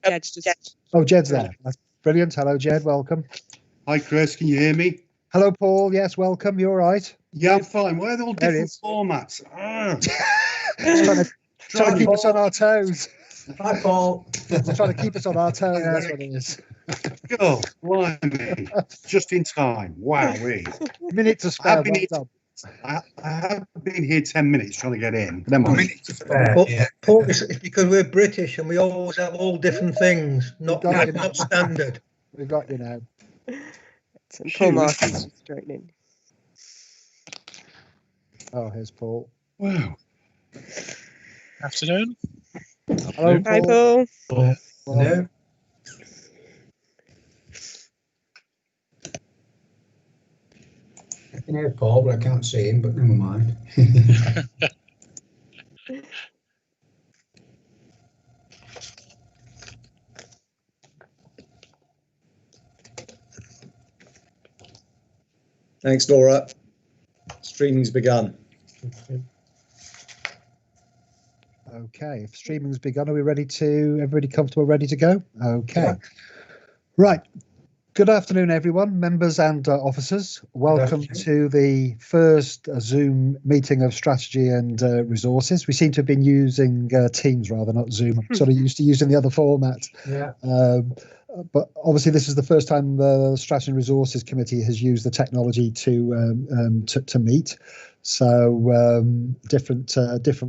Jed's just... Oh, Jed's there. That's brilliant. Hello, Jed. Welcome. Hi, Chris. Can you hear me? Hello, Paul. Yes, welcome. You all right? Yeah, I'm fine. Why are they all There different it is. formats? Trying to keep us on our toes. Hi, Paul. Trying to keep us on our toes. That's what it is. Oh, blimey. Just in time. Wowee. Minute to spare. I have been here 10 minutes trying to get in. Never mind. Paul, it's because we're British and we always have all different things, not standard. We've got you now. Paul Martin's straightening. Oh, here's Paul. Wow. Afternoon. Hello, Hi, Paul. Hello. I can hear Paul, but I can't see him, but never mind. Thanks, Laura. Streaming's begun. Okay, if streaming's begun, are we ready to, everybody comfortable, ready to go? Okay. Yeah. Right. Good afternoon, everyone, members and officers. Welcome to the first Zoom meeting of strategy and resources. We seem to have been using Teams rather, not Zoom. I'm sort of used to using the other format. Yeah. But obviously, this is the first time the Strategy and Resources Committee has used the technology to meet. So different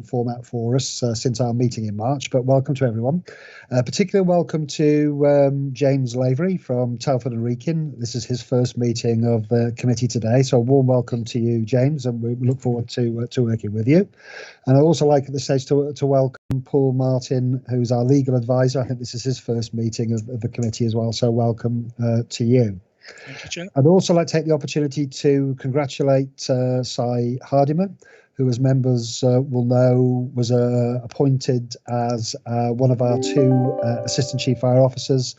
format for us since our meeting in March. But welcome to everyone. Particular welcome to James Lavery from Telford and Wrekin. This is his first meeting of the committee today. So a warm welcome to you, James, and we look forward to working with you. And I'd also like at this stage to welcome Paul Martin, who's our legal advisor. I think this is his first meeting of the committee as well. So welcome to you. Thank you, Chair. I'd also like to take the opportunity to congratulate Cy Hardiman, who, as members will know, was appointed as one of our two Assistant Chief Fire Officers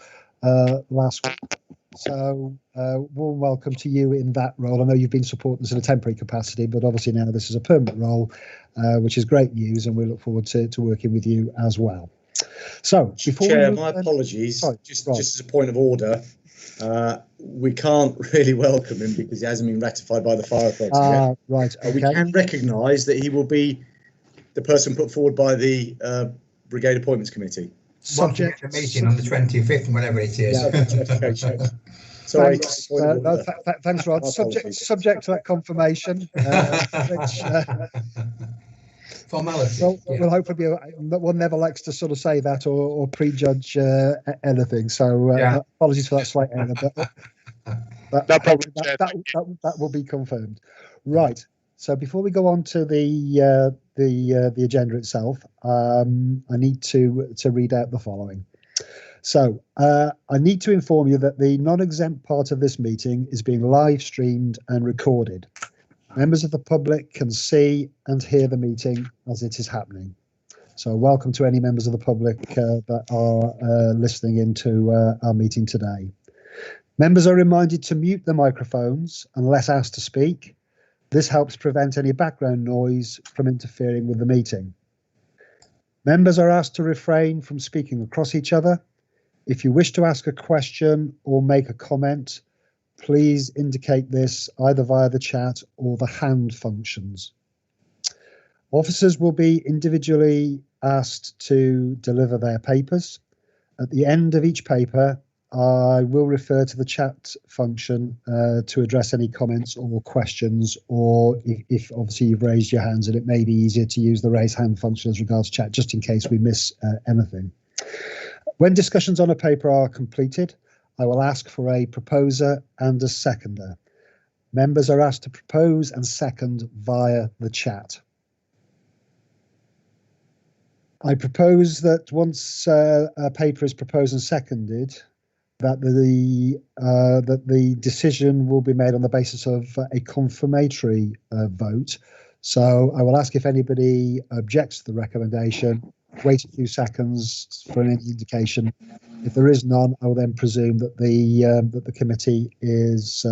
last week. So warm welcome to you in that role. I know you've been supporting us in a temporary capacity, but obviously now this is a permanent role, which is great news, and we look forward to working with you as well. So before Chair, my apologies. Sorry, just as a point of order, we can't really welcome him because he hasn't been ratified by the Fire Authority yet. Right. Okay. We can recognise that he will be the person put forward by the Brigade Appointments Committee. Subject to the meeting on the 25th, whatever it is. Yeah, sorry. Thanks, Rod. Subject to that confirmation. Formality. Well, we'll hopefully be. One never likes to sort of say that or prejudge anything. So apologies for that slight error, but that will be confirmed. Right. So before we go on to the agenda itself, I need to read out the following. So I need to inform you that the non-exempt part of this meeting is being live streamed and recorded. Members of the public can see and hear the meeting as it is happening. So welcome to any members of the public that are listening into our meeting today. Members are reminded to mute their microphones unless asked to speak. This helps prevent any background noise from interfering with the meeting. Members are asked to refrain from speaking across each other. If you wish to ask a question or make a comment, please indicate this either via the chat or the hand functions. Officers will be individually asked to deliver their papers. At the end of each paper, I will refer to the chat function to address any comments or questions, or if obviously you've raised your hands, and it may be easier to use the raise hand function as regards chat, just in case we miss anything. When discussions on a paper are completed, I will ask for a proposer and a seconder. Members are asked to propose and second via the chat. I propose that once a paper is proposed and seconded, that the decision will be made on the basis of a confirmatory vote. So I will ask if anybody objects to the recommendation. Wait a few seconds for an indication. If there is none, I will then presume that the committee is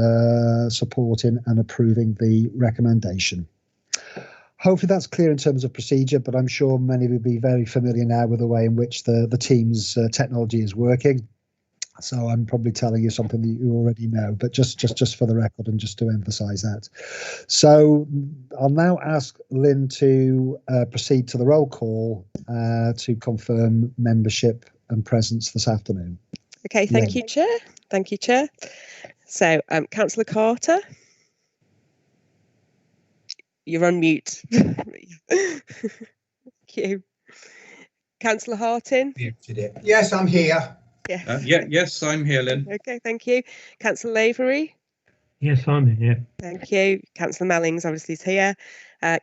supporting and approving the recommendation. hopefully that's clear in terms of procedure, but I'm sure many will be very familiar now with the way in which the Teams technology is working. So I'm probably telling you something that you already know, but just for the record and just to emphasise that. So I'll now ask Lynn to proceed to the roll call to confirm membership and presence this afternoon. Okay, thank you, Chair. Thank you, Chair. So, Councillor Carter, you're on mute. Thank you. Councillor Hartin. Yes, I'm here. Yes. Yes, I'm here, Lynn. Okay, thank you. Councillor Lavery. Yes, I'm here. Thank you. Councillor Mellings obviously is here.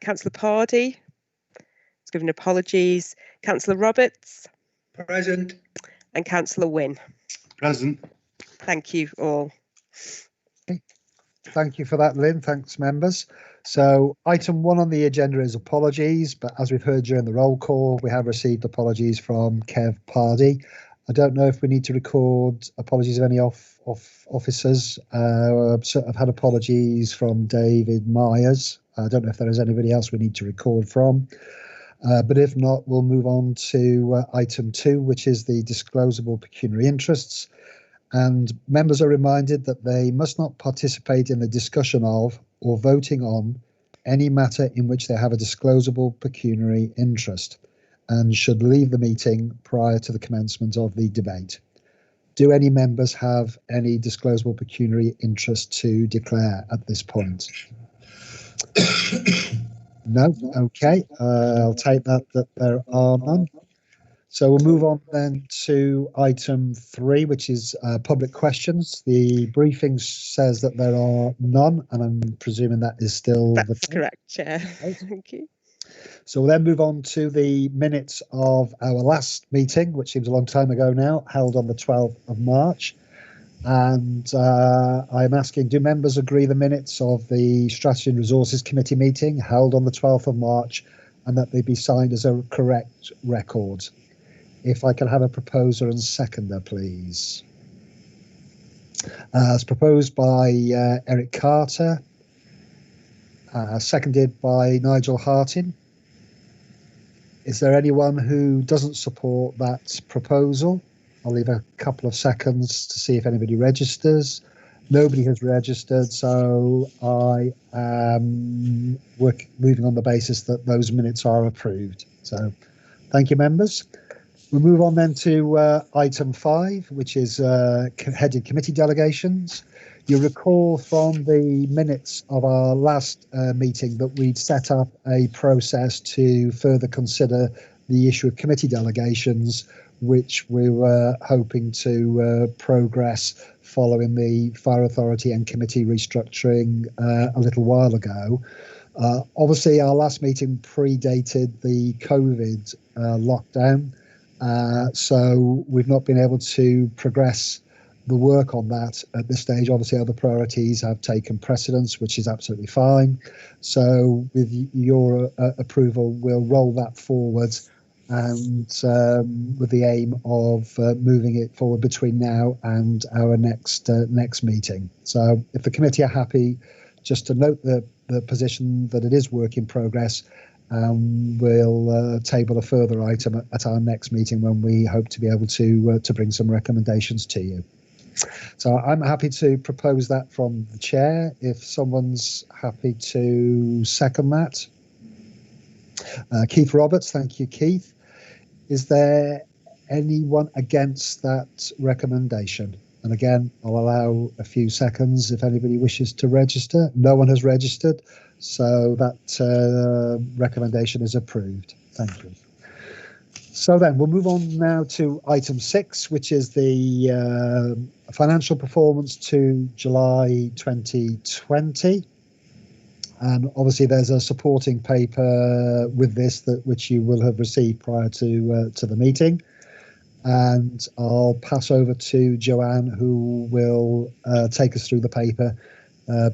Councillor Pardy is giving apologies. Councillor Roberts. Present. And Councillor Wynne. Present. Thank you all. Thank you for that, Lynn. Thanks, members. So item 1 on the agenda is apologies, but as we've heard during the roll call, we have received apologies from Kev Pardy. I don't know if we need to record apologies of any officers. I've had apologies from David Myers. I don't know if there is anybody else we need to record from. But if not, we'll move on to item 2, which is the disclosable pecuniary interests. And members are reminded that they must not participate in the discussion of or voting on any matter in which they have a disclosable pecuniary interest, and should leave the meeting prior to the commencement of the debate. Do any members have any disclosable pecuniary interest to declare at this point? No? Okay. I'll take that there are none. So we'll move on then to item 3, which is public questions. The briefing says that there are none, and I'm presuming that is still the case. That's correct, Chair. Thank you. So we'll then move on to the minutes of our last meeting, which seems a long time ago now, held on the 12th of March. And I'm asking, do members agree the minutes of the Strategy and Resources Committee meeting held on the 12th of March and that they be signed as a correct record? If I can have a proposer and seconder, please. As proposed by Eric Carter, seconded by Nigel Hartin. Is there anyone who doesn't support that proposal? I'll leave a couple of seconds to see if anybody registers. Nobody has registered, so I am moving on the basis that those minutes are approved. So thank you, members. We'll move on then to item 5, which is headed committee delegations. You recall from the minutes of our last meeting that we'd set up a process to further consider the issue of committee delegations, which we were hoping to progress following the Fire Authority and committee restructuring a little while ago. Obviously, our last meeting predated the COVID lockdown. So we've not been able to progress the work on that at this stage. Obviously, other priorities have taken precedence, which is absolutely fine. So with your approval, we'll roll that forward, and with the aim of moving it forward between now and our next meeting. So if the committee are happy, just to note the position that it is work in progress, we'll table a further item at our next meeting when we hope to be able to bring some recommendations to you. So I'm happy to propose that from the chair, if someone's happy to second that. Keith Roberts, thank you, Keith. Is there anyone against that recommendation? And again, I'll allow a few seconds if anybody wishes to register. No one has registered, so that recommendation is approved. Thank you. So then we'll move on now to item 6, which is the financial performance to July 2020. And obviously there's a supporting paper with this which you will have received prior to the meeting. And I'll pass over to Joanne, who will take us through the paper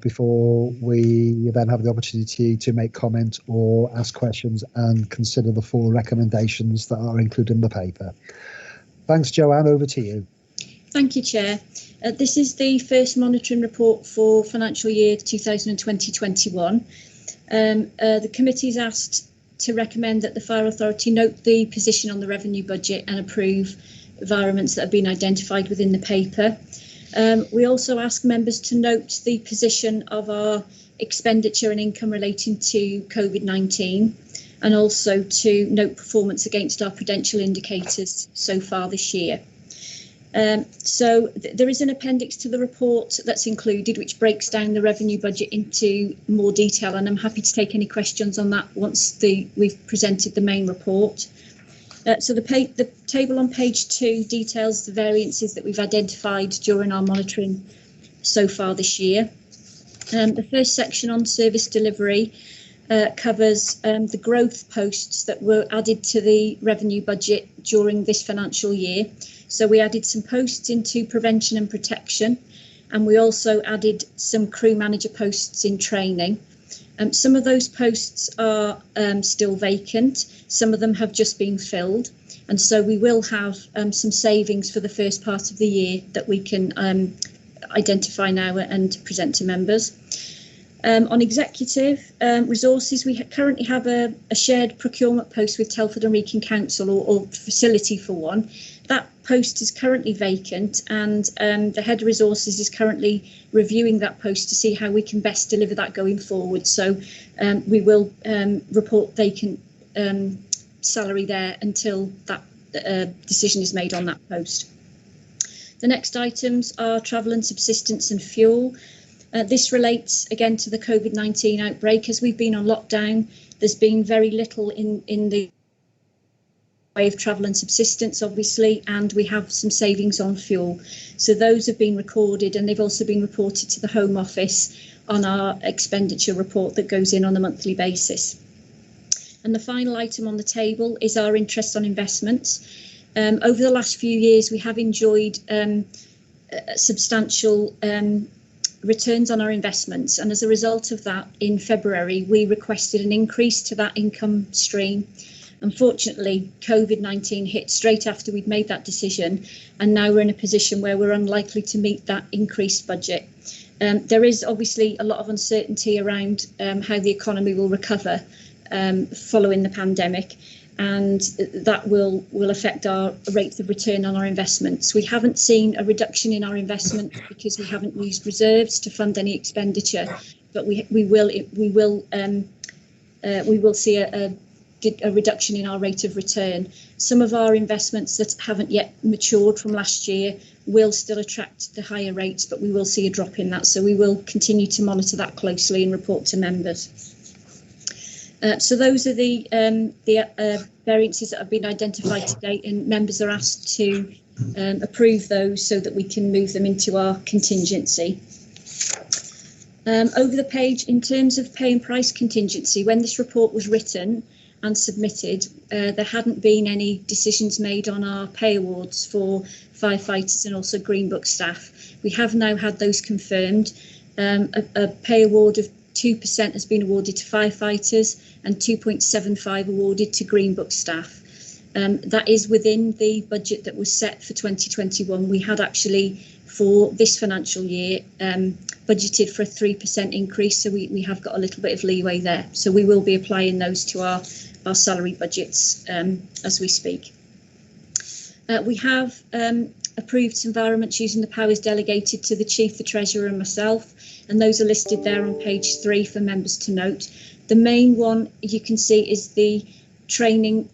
before we then have the opportunity to make comment or ask questions and consider the 4 recommendations that are included in the paper. Thanks, Joanne, over to you. Thank you, Chair. This is the first monitoring report for financial year 2020-21. The committee's asked to recommend that the Fire Authority note the position on the revenue budget and approve environments that have been identified within the paper. We also ask members to note the position of our expenditure and income relating to COVID-19, and also to note performance against our prudential indicators so far this year. There is an appendix to the report that's included, which breaks down the revenue budget into more detail, and I'm happy to take any questions on that once we've presented the main report. So the table on page 2 details the variances that we've identified during our monitoring so far this year. The first section on service delivery covers the growth posts that were added to the revenue budget during this financial year. So we added some posts into prevention and protection, and we also added some crew manager posts in training. Some of those posts are still vacant. Some of them have just been filled. And so we will have some savings for the first part of the year that we can identify now and present to members. On executive resources, we currently have a shared procurement post with Telford and Wrekin Council, or facility for one. That post is currently vacant, and the head of resources is currently reviewing that post to see how we can best deliver that going forward. So we will report vacant salary there until that decision is made on that post. The next items are travel and subsistence and fuel. This relates again to the COVID-19 outbreak. As we've been on lockdown, there's been very little in the way of travel and subsistence, obviously, and we have some savings on fuel. So those have been recorded, and they've also been reported to the Home Office on our expenditure report that goes in on a monthly basis. And the final item on the table is our interest on investments. Over the last few years, we have enjoyed substantial returns on our investments, and as a result of that, in February we requested an increase to that income stream. Unfortunately, COVID-19 hit straight after we'd made that decision, and now we're in a position where we're unlikely to meet that increased budget. There is obviously a lot of uncertainty around how the economy will recover following the pandemic, and that will affect our rates of return on our investments. We haven't seen a reduction in our investment because we haven't used reserves to fund any expenditure, but we will see a reduction in our rate of return. Some of our investments that haven't yet matured from last year will still attract the higher rates, but we will see a drop in that. So we will continue to monitor that closely and report to members. So those are the variances that have been identified to date, and members are asked to approve those so that we can move them into our contingency. Over the page, in terms of pay and price contingency, when this report was written and submitted, there hadn't been any decisions made on our pay awards for firefighters and also Green Book staff. We have now had those confirmed. A pay award of 2% has been awarded to firefighters and 2.75 awarded to Green Book staff. That is within the budget that was set for 2021. We had actually, for this financial year, budgeted for a 3% increase, so we have got a little bit of leeway there. So we will be applying those to our salary budgets as we speak. We have approved some environments using the powers delegated to the Chief, the Treasurer and myself, and those are listed there on page 3 for members to note. The main one you can see is the training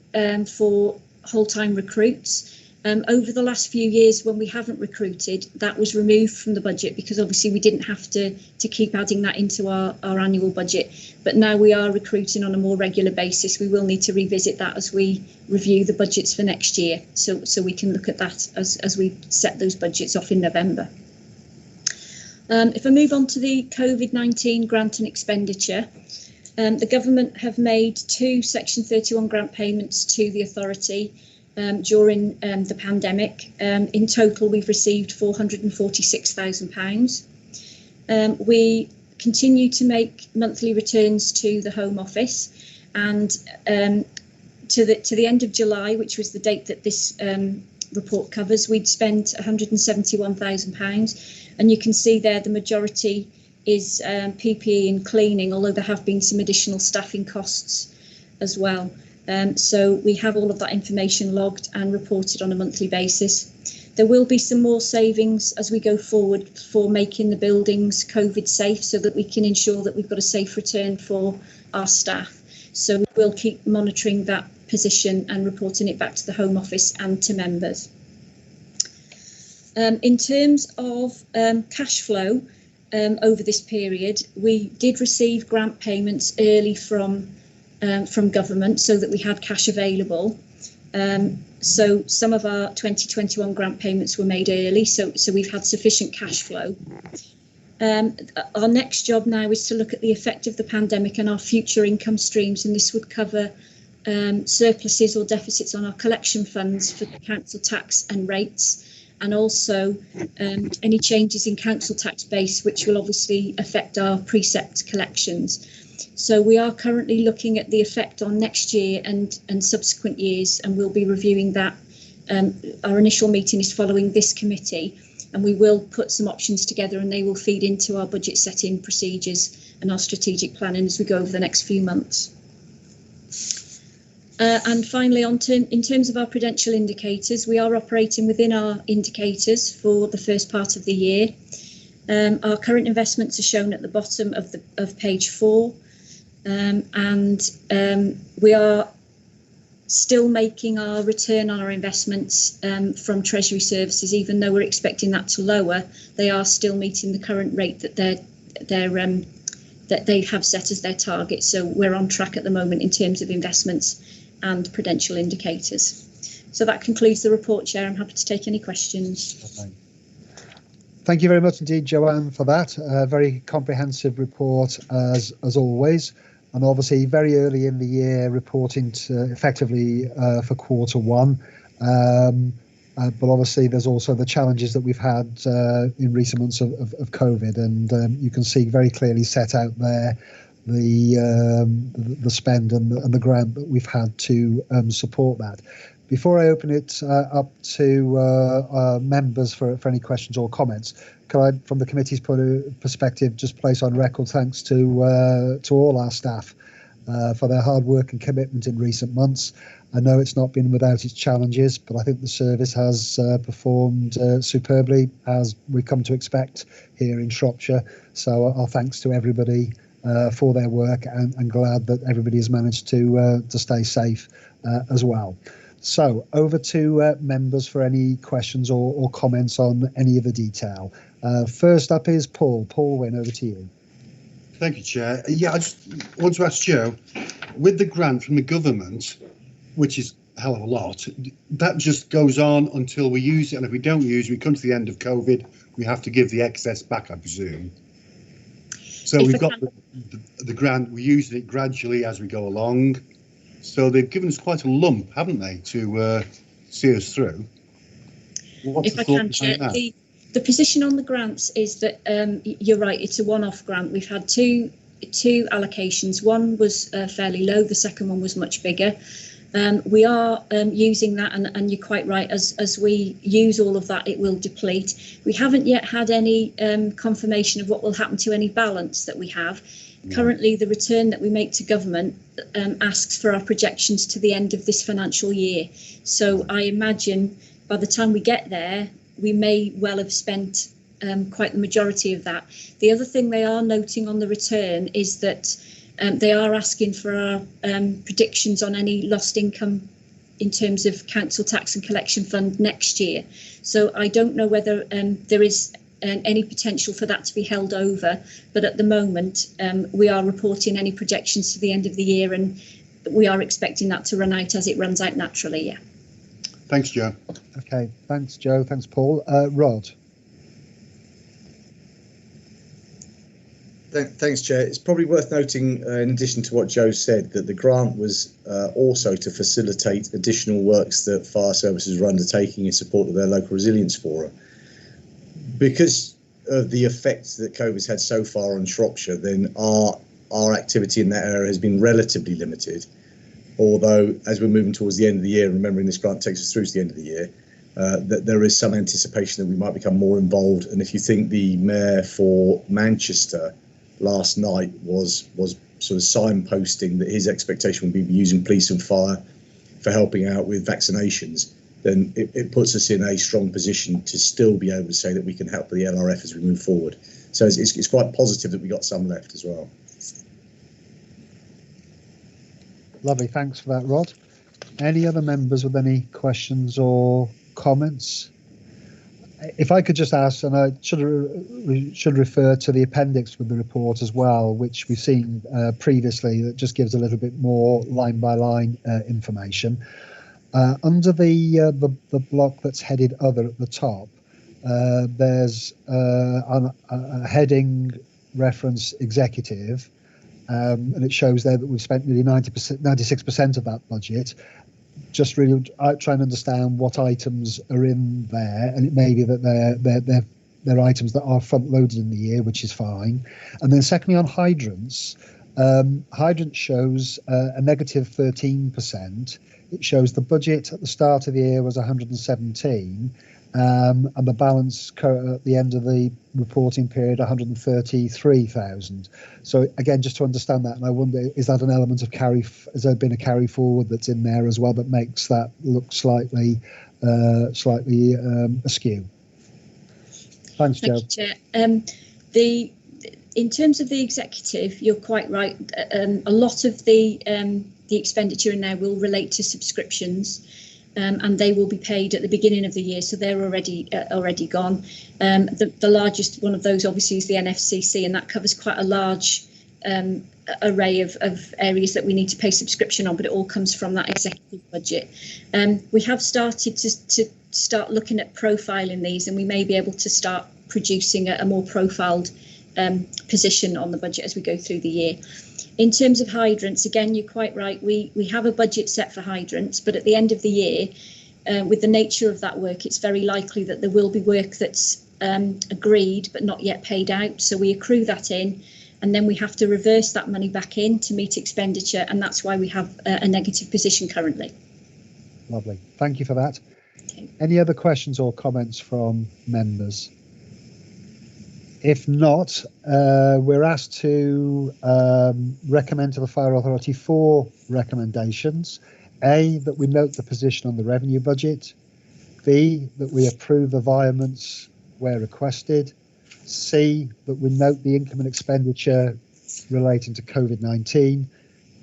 for whole-time recruits. Over the last few years, when we haven't recruited, that was removed from the budget because obviously we didn't have to keep adding that into our annual budget. But now we are recruiting on a more regular basis. We will need to revisit that as we review the budgets for next year. So we can look at that as we set those budgets off in November. If I move on to the COVID-19 grant and expenditure, the government have made 2 Section 31 grant payments to the authority during the pandemic. In total, we've received £446,000. We continue to make monthly returns to the Home Office, and to the end of July, which was the date that this report covers, we'd spent £171,000, and you can see there the majority is PPE and cleaning, although there have been some additional staffing costs as well. So we have all of that information logged and reported on a monthly basis. There will be some more savings as we go forward for making the buildings COVID safe, so that we can ensure that we've got a safe return for our staff. So we will keep monitoring that position and reporting it back to the Home Office and to members. In terms of cash flow over this period, we did receive grant payments early from government so that we had cash available. So some of our 2021 grant payments were made early, so we've had sufficient cash flow. Our next job now is to look at the effect of the pandemic and our future income streams, and this would cover surpluses or deficits on our collection funds for the council tax and rates, and also any changes in council tax base, which will obviously affect our precept collections. So we are currently looking at the effect on next year and subsequent years, and we'll be reviewing that. Our initial meeting is following this committee, and we will put some options together, and they will feed into our budget setting procedures and our strategic planning as we go over the next few months. And finally, in terms of our prudential indicators, we are operating within our indicators for the first part of the year. Our current investments are shown at the bottom of page 4, and we are still making our return on our investments from Treasury Services. Even though we're expecting that to lower, they are still meeting the current rate that they have set as their target. So we're on track at the moment in terms of investments and prudential indicators. So that concludes the report, Chair. I'm happy to take any questions. Okay. Thank you very much indeed, Joanne, for that. Very comprehensive report as always, and obviously very early in the year reporting effectively for Q1. But obviously there's also the challenges that we've had in recent months of COVID, and you can see very clearly set out there the spend and the grant that we've had to support that. Before I open it up to members for any questions or comments, can I, from the committee's perspective, just place on record thanks to all our staff for their hard work and commitment in recent months. I know it's not been without its challenges, but I think the service has performed superbly, as we come to expect here in Shropshire. So our thanks to everybody for their work, and glad that everybody has managed to stay safe as well. So over to members for any questions or comments on any of the detail. First up is Paul. Paul Wynn, over to you. Thank you, Chair. Yeah, I just want to ask Joe, with the grant from the government, which is a hell of a lot, that just goes on until we use it, and if we don't use it, we come to the end of COVID, we have to give the excess back, I presume. So we've got the grant, we're using it gradually as we go along. So they've given us quite a lump, haven't they, to see us through? What's the thought behind that? The position on the grants is that you're right, it's a one-off grant. We've had two allocations. One was fairly low, the second one was much bigger. We are using that, and you're quite right, as we use all of that, it will deplete. We haven't yet had any confirmation of what will happen to any balance that we have. Currently, the return that we make to government asks for our projections to the end of this financial year. So I imagine by the time we get there, we may well have spent quite the majority of that. The other thing they are noting on the return is that they are asking for our predictions on any lost income in terms of council tax and collection fund next year. So I don't know whether there is any potential for that to be held over, but at the moment we are reporting any projections to the end of the year, and we are expecting that to run out as it runs out naturally. Yeah. Thanks, Joe. Okay, thanks, Joe. Thanks, Paul. Rod. Thanks, Chair. It's probably worth noting, in addition to what Joe said, that the grant was also to facilitate additional works that fire services were undertaking in support of their local resilience forum. Because of the effects that COVID's had so far on Shropshire, then our activity in that area has been relatively limited. Although, as we're moving towards the end of the year, remembering this grant takes us through to the end of the year, that there is some anticipation that we might become more involved. And if you think the mayor for Manchester last night was sort of signposting that his expectation would be using police and fire for helping out with vaccinations, then it puts us in a strong position to still be able to say that we can help the LRF as we move forward. So it's quite positive that we got some left as well. Lovely, thanks for that, Rod. Any other members with any questions or comments? If I could just ask, and I should refer to the appendix with the report as well, which we've seen previously, that just gives a little bit more line by line information. Under the block that's headed other at the top, there's a heading reference executive, and it shows there that we've spent nearly 96% of that budget. Just really try and understand what items are in there, and it may be that they're items that are front loaded in the year, which is fine. And then secondly, on hydrants, hydrant shows a negative 13%. It shows the budget at the start of the year was 117, and the balance at the end of the reporting period 133,000. So again, just to understand that, and I wonder, is that an element of has there been a carry forward that's in there as well that makes that look slightly askew? Thanks, Jo. Thank you, Chair. In terms of the executive, you're quite right. A lot of the expenditure in there will relate to subscriptions. And they will be paid at the beginning of the year, so they're already gone. The largest one of those, obviously, is the NFCC, and that covers quite a large array of areas that we need to pay subscription on, but it all comes from that executive budget. We have started to start looking at profiling these, and we may be able to start producing a more profiled position on the budget as we go through the year. In terms of hydrants, again, you're quite right. We have a budget set for hydrants, but at the end of the year, with the nature of that work, it's very likely that there will be work that's agreed but not yet paid out. So we accrue that in, and then we have to reverse that money back in to meet expenditure, and that's why we have a negative position currently. Lovely. Thank you for that. Okay. Any other questions or comments from members? If not, we're asked to recommend to the Fire Authority 4 recommendations. A, that we note the position on the revenue budget. B, that we approve the environments where requested. C, that we note the income and expenditure relating to COVID-19.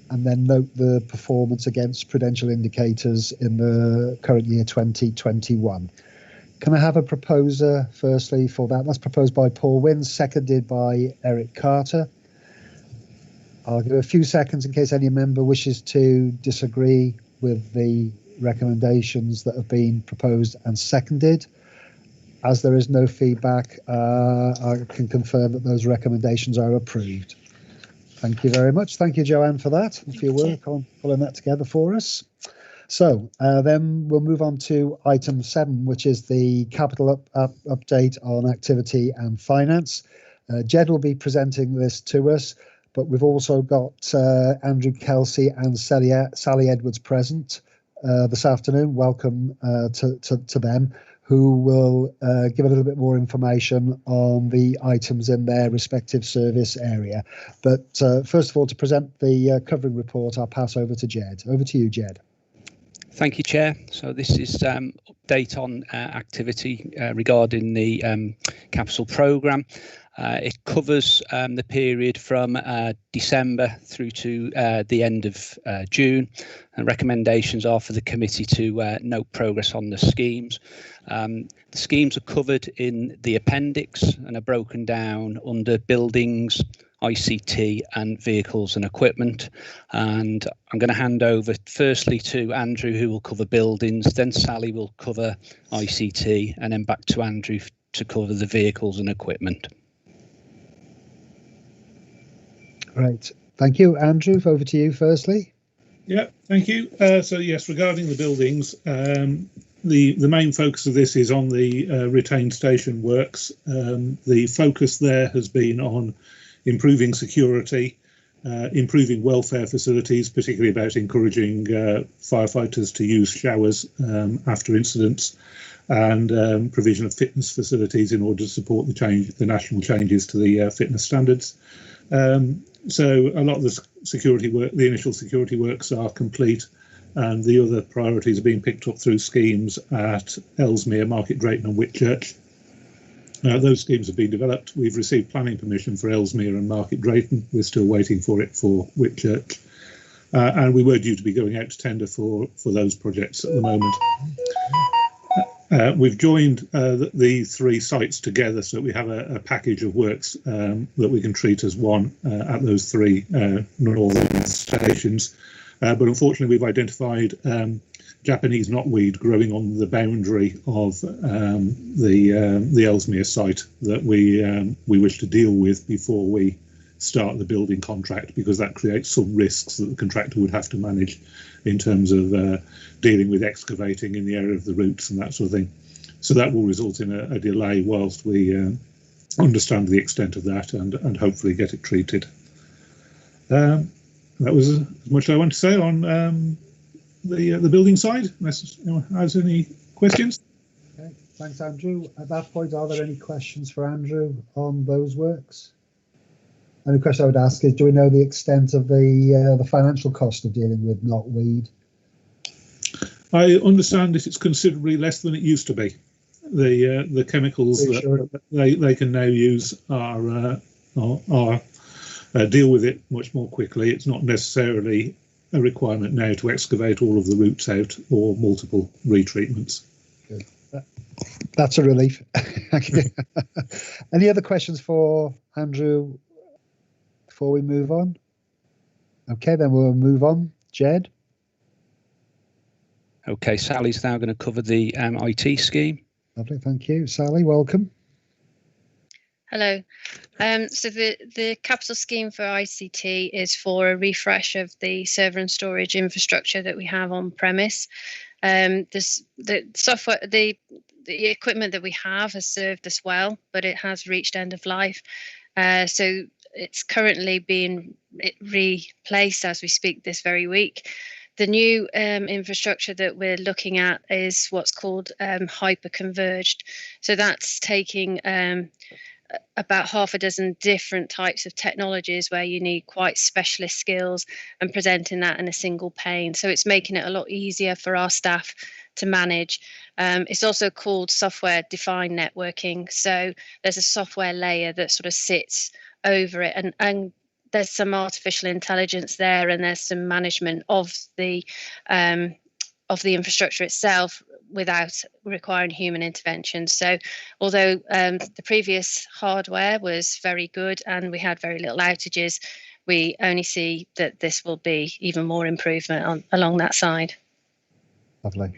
And then note the performance against prudential indicators in the current year 2021. Can I have a proposer firstly for that? That's proposed by Paul Wynne, seconded by Eric Carter. I'll give a few seconds in case any member wishes to disagree with the recommendations that have been proposed and seconded. As there is no feedback, I can confirm that those recommendations are approved. Thank you very much. Thank you, Joanne, for that and for your work on pulling that together for us. So then we'll move on to item 7, which is the capital update on activity and finance. Jed will be presenting this to us, but we've also got Andrew Kelsey and Sally Edwards present this afternoon. Welcome to them, who will give a little bit more information on the items in their respective service area. But first of all, to present the covering report, I'll pass over to Jed. Over to you, Jed. Thank you, Chair. So this is update on activity regarding the capital programme. It covers the period from December through to the end of June. And recommendations are for the committee to note progress on the schemes. The schemes are covered in the appendix and are broken down under buildings, ICT and vehicles and equipment. And I'm going to hand over firstly to Andrew, who will cover buildings, then Sally will cover ICT, and then back to Andrew to cover the vehicles and equipment. Great. Thank you. Andrew, over to you firstly. Yeah, thank you. So yes, regarding the buildings, the main focus of this is on the retained station works. The focus there has been on improving security, improving welfare facilities, particularly about encouraging firefighters to use showers after incidents, and provision of fitness facilities in order to support the national changes to the fitness standards. So a lot of the security work, the initial security works are complete, and the other priorities are being picked up through schemes at Ellesmere, Market Drayton and Whitchurch. Those schemes have been developed. We've received planning permission for Ellesmere and Market Drayton. We're still waiting for it for Whitchurch. And we were due to be going out to tender for those projects at the moment. We've joined the three sites together so that we have a package of works that we can treat as one at those three northern stations. But unfortunately, we've identified Japanese knotweed growing on the boundary of the Ellesmere site that we wish to deal with before we start the building contract, because that creates some risks that the contractor would have to manage in terms of dealing with excavating in the area of the roots and that sort of thing. So that will result in a delay whilst we understand the extent of that and hopefully get it treated. That was as much as I want to say on the building side, unless anyone has any questions. Okay, thanks, Andrew. At that point, are there any questions for Andrew on those works? And the question I would ask is, do we know the extent of the financial cost of dealing with knotweed? I understand that it's considerably less than it used to be. The chemicals that they can now use are deal with it much more quickly. It's not necessarily a requirement now to excavate all of the roots out or multiple retreatments. Good. That's a relief. Any other questions for Andrew before we move on? Okay, then we'll move on. Jed? Okay, Sally's now going to cover the IT scheme. Lovely, thank you. Sally, welcome. Hello. So the capital scheme for ICT is for a refresh of the server and storage infrastructure that we have on premise. The software, the equipment that we have has served us well, but it has reached end of life. So it's currently being replaced as we speak this very week. The new infrastructure that we're looking at is what's called hyper-converged. So that's taking about half a dozen different types of technologies where you need quite specialist skills and presenting that in a single pane. So it's making it a lot easier for our staff to manage. It's also called software-defined networking. So there's a software layer that sort of sits over it, and there's some artificial intelligence there, and there's some management of the infrastructure itself without requiring human intervention. So although the previous hardware was very good and we had very little outages, we only see that this will be even more improvement along that side. Lovely.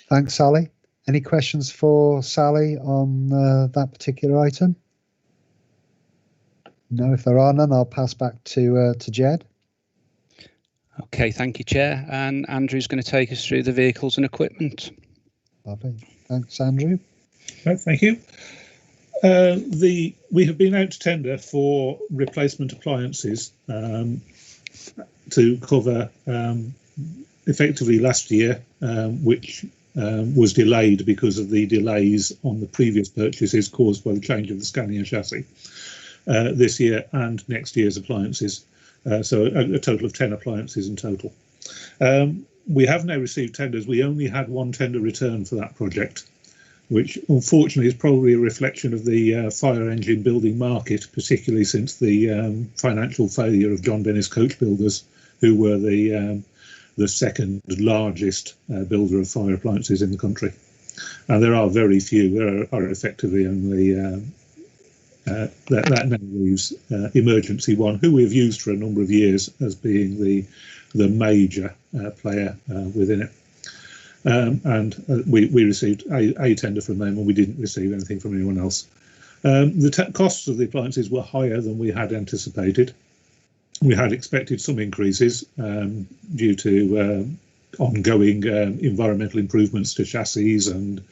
Thanks, Sally. Any questions for Sally on that particular item? No, if there are none, I'll pass back to Jed. Okay, thank you, Chair. And Andrew's going to take us through the vehicles and equipment. Lovely. Thanks, Andrew. Right, thank you. We have been out to tender for replacement appliances to cover effectively last year, which was delayed because of the delays on the previous purchases caused by the change of the Scania chassis. This year and next year's appliances. So a total of 10 appliances in total. We have now received tenders. We only had one tender return for that project, which unfortunately is probably a reflection of the fire engine building market, particularly since the financial failure of John Dennis Coach Builders, who were the second largest builder of fire appliances in the country. And there are very few. There are effectively only that now leaves Emergency One, who we've used for a number of years as being the major player within it. And we received a tender from them, and we didn't receive anything from anyone else. The costs of the appliances were higher than we had anticipated. We had expected some increases due to ongoing environmental improvements to chassis and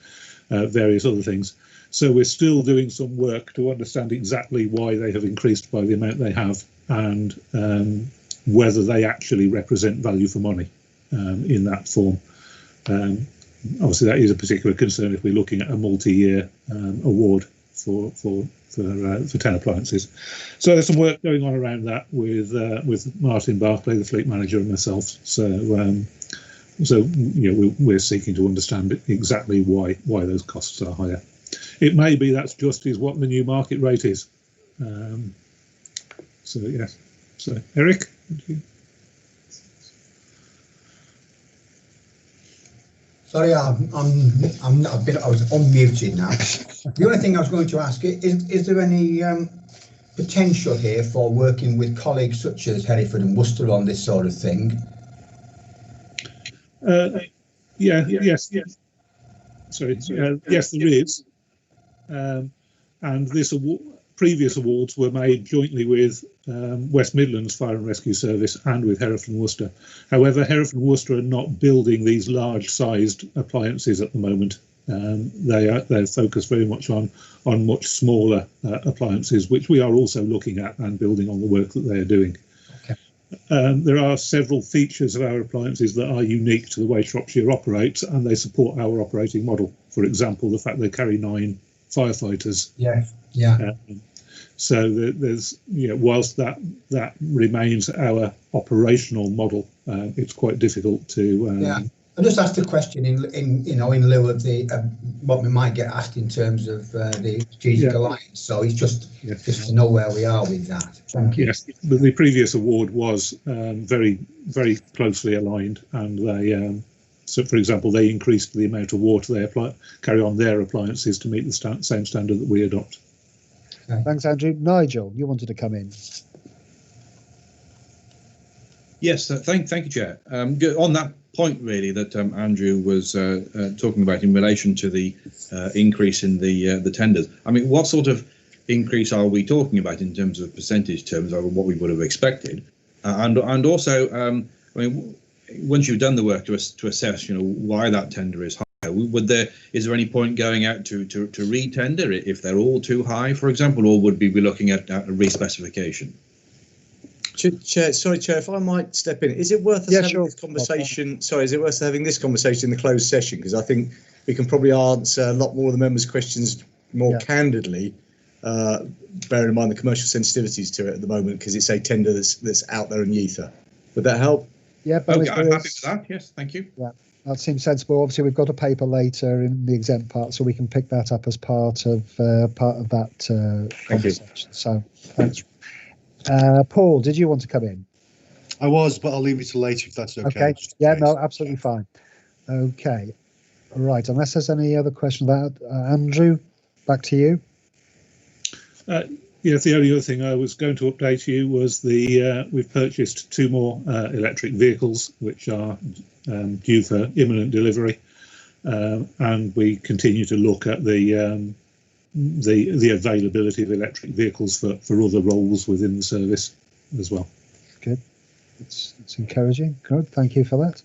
various other things. So we're still doing some work to understand exactly why they have increased by the amount they have, and whether they actually represent value for money in that form. obviously that is a particular concern if we're looking at a multi-year award for 10 appliances. So there's some work going on around that with Martin Barclay, the fleet manager, and myself. So we're seeking to understand exactly why those costs are higher. It may be that's just is what the new market rate is. So yes. So Eric. Thank you. Sorry, I was unmuted now. The only thing I was going to ask is there any potential here for working with colleagues such as Hereford and Worcester on this sort of thing? Yes. Sorry. Yes, there is. And this previous awards were made jointly with West Midlands Fire and Rescue Service and with Hereford and Worcester. However, Hereford and Worcester are not building these large-sized appliances at the moment. They're focused very much on much smaller appliances, which we are also looking at and building on the work that they are doing. Okay. There are several features of our appliances that are unique to the way Shropshire operates, and they support our operating model. For example, the fact they carry 9 firefighters. Yeah. So there's, whilst that remains our operational model, it's quite difficult to. I just asked the question in lieu of the what we might get asked in terms of the strategic alliance. So it's just to know where we are with that. Thank you. Yes, but the previous award was very, very closely aligned, and they. So, for example, they increased the amount of water they carry on their appliances to meet the same standard that we adopt. Okay. Thanks, Andrew. Nigel, you wanted to come in. Yes, thank you, Chair. On that point, really, that Andrew was talking about in relation to the increase in the tenders. I mean, what sort of increase are we talking about in terms of percentage terms over what we would have expected? And also, I mean, once you've done the work to assess, why that tender is high, is there any point going out to re-tender it if they're all too high, for example, or would we be looking at a re-specification? Chair, if I might step in, is it worth us having this conversation? Sorry, is it worth having this conversation in the closed session? Because I think we can probably answer a lot more of the members' questions more candidly, bearing in mind the commercial sensitivities to it at the moment, because it's a tender that's out there in the ether. Would that help? Yeah, I'm happy with that. Yes, thank you. Yeah, that seems sensible. Obviously, we've got a paper later in the exempt part, so we can pick that up as part of that conversation. So, thanks. Paul, did you want to come in? I was, but I'll leave it to later if that's okay. Okay. Yeah, no, absolutely fine. Okay. Right. Unless there's any other questions about Andrew, back to you. Yes, the only other thing I was going to update you was we've purchased 2 more electric vehicles, which are due for imminent delivery, and we continue to look at the availability of electric vehicles for other roles within the service as well. Good, it's encouraging. Good, thank you for that.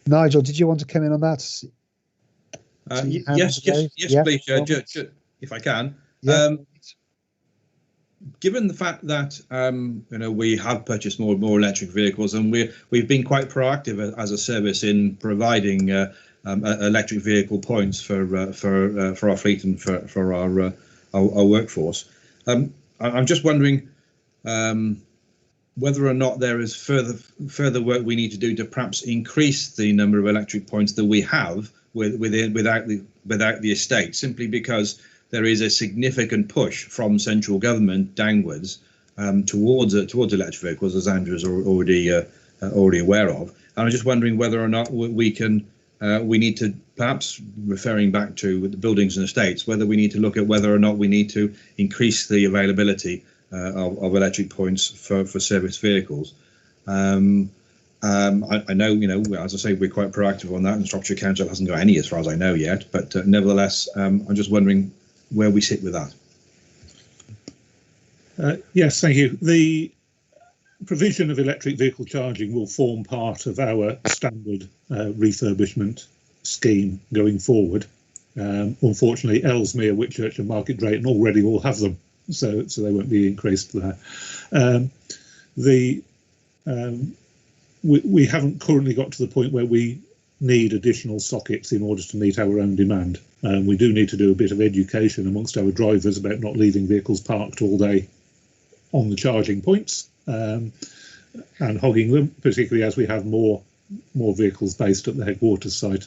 Nigel, did you want to come in on that? Yes, please, if I can. Yeah. Given the fact that we have purchased more electric vehicles, and we've been quite proactive as a service in providing electric vehicle points for our fleet and for our workforce, I'm just wondering whether or not there is further work we need to do to perhaps increase the number of electric points that we have without the estate, simply because there is a significant push from central government downwards towards electric vehicles, as Andrew is already aware of. And I'm just wondering whether or not we need to, perhaps referring back to the buildings and estates, whether we need to look at whether or not we need to increase the availability of electric points for service vehicles. I know, as I say, we're quite proactive on that, and Shropshire Council hasn't got any as far as I know yet, but nevertheless, I'm just wondering where we sit with that. Yes, thank you. The provision of electric vehicle charging will form part of our standard refurbishment scheme going forward. Unfortunately, Ellesmere, Whitchurch and Market Drayton already all have them, so they won't be increased there. We haven't currently got to the point where we need additional sockets in order to meet our own demand. We do need to do a bit of education amongst our drivers about not leaving vehicles parked all day on the charging points and hogging them, particularly as we have more vehicles based at the headquarters site.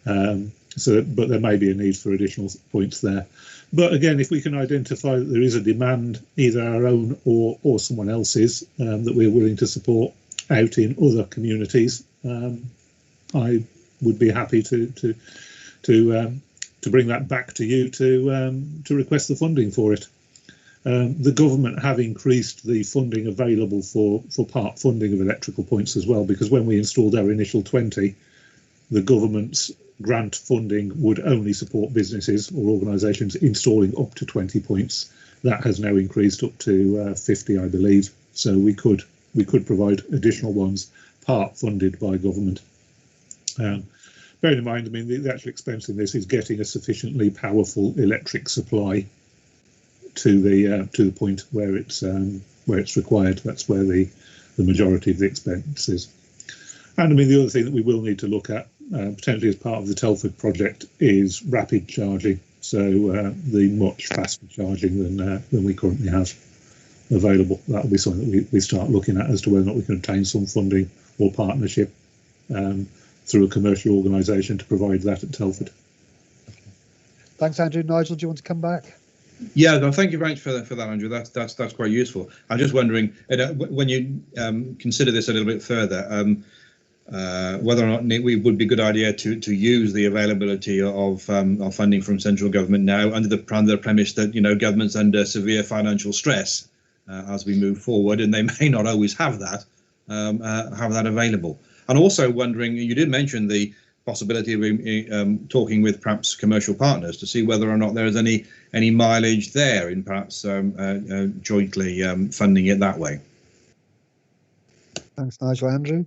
But there may be a need for additional points there. But again, if we can identify that there is a demand, either our own or someone else's, that we're willing to support out in other communities, I would be happy to bring that back to you to request the funding for it. The government have increased the funding available for part funding of electrical points as well, because when we installed our initial 20, the government's grant funding would only support businesses or organisations installing up to 20 points. That has now increased up to 50, I believe. So we could provide additional ones, part funded by government. Bearing in mind, I mean, the actual expense in this is getting a sufficiently powerful electric supply to the point where it's required. That's where the majority of the expense is. And I mean, the other thing that we will need to look at, potentially as part of the Telford project, is rapid charging. So the much faster charging than we currently have available. That will be something that we start looking at as to whether or not we can obtain some funding or partnership through a commercial organisation to provide that at Telford. Thanks, Andrew. Nigel, do you want to come back? Yeah, no, thank you very much for that, Andrew. That's quite useful. I'm just wondering, when you consider this a little bit further, whether or not it would be a good idea to use the availability of funding from central government now under the premise that, you know, government's under severe financial stress as we move forward, and they may not always have that available. And also wondering, you did mention the possibility of talking with perhaps commercial partners to see whether or not there is any mileage there in perhaps jointly funding it that way. Thanks, Nigel. Andrew?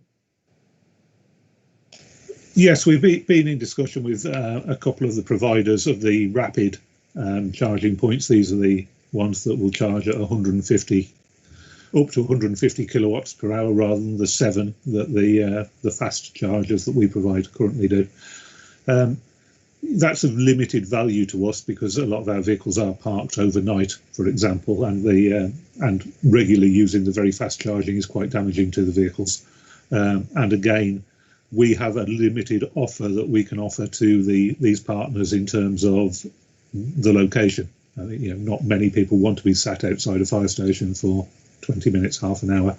Yes, we've been in discussion with a couple of the providers of the rapid charging points. These are the ones that will charge at up to 150 kilowatts per hour rather than the 7 that the fast chargers that we provide currently do. That's of limited value to us because a lot of our vehicles are parked overnight, for example, and regularly using the very fast charging is quite damaging to the vehicles. And again, we have a limited offer that we can offer to these partners in terms of the location. I think, you know, not many people want to be sat outside a fire station for 20 minutes, half an hour,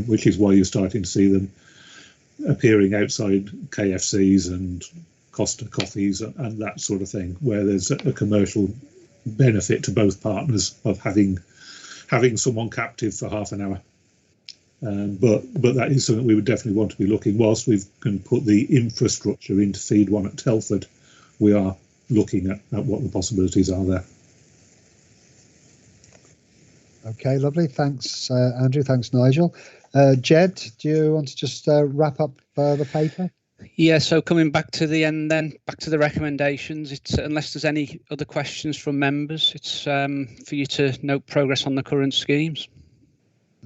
which is why you're starting to see them appearing outside KFCs and Costa coffees and that sort of thing, where there's a commercial benefit to both partners of having someone captive for half an hour. But that is something we would definitely want to be looking. Whilst we can put the infrastructure in to feed one at Telford, we are looking at what the possibilities are there. Okay, lovely. Thanks, Andrew. Thanks, Nigel. Jed, do you want to just wrap up the paper? Yeah, so coming back to the end then, back to the recommendations, it's unless there's any other questions from members, it's for you to note progress on the current schemes.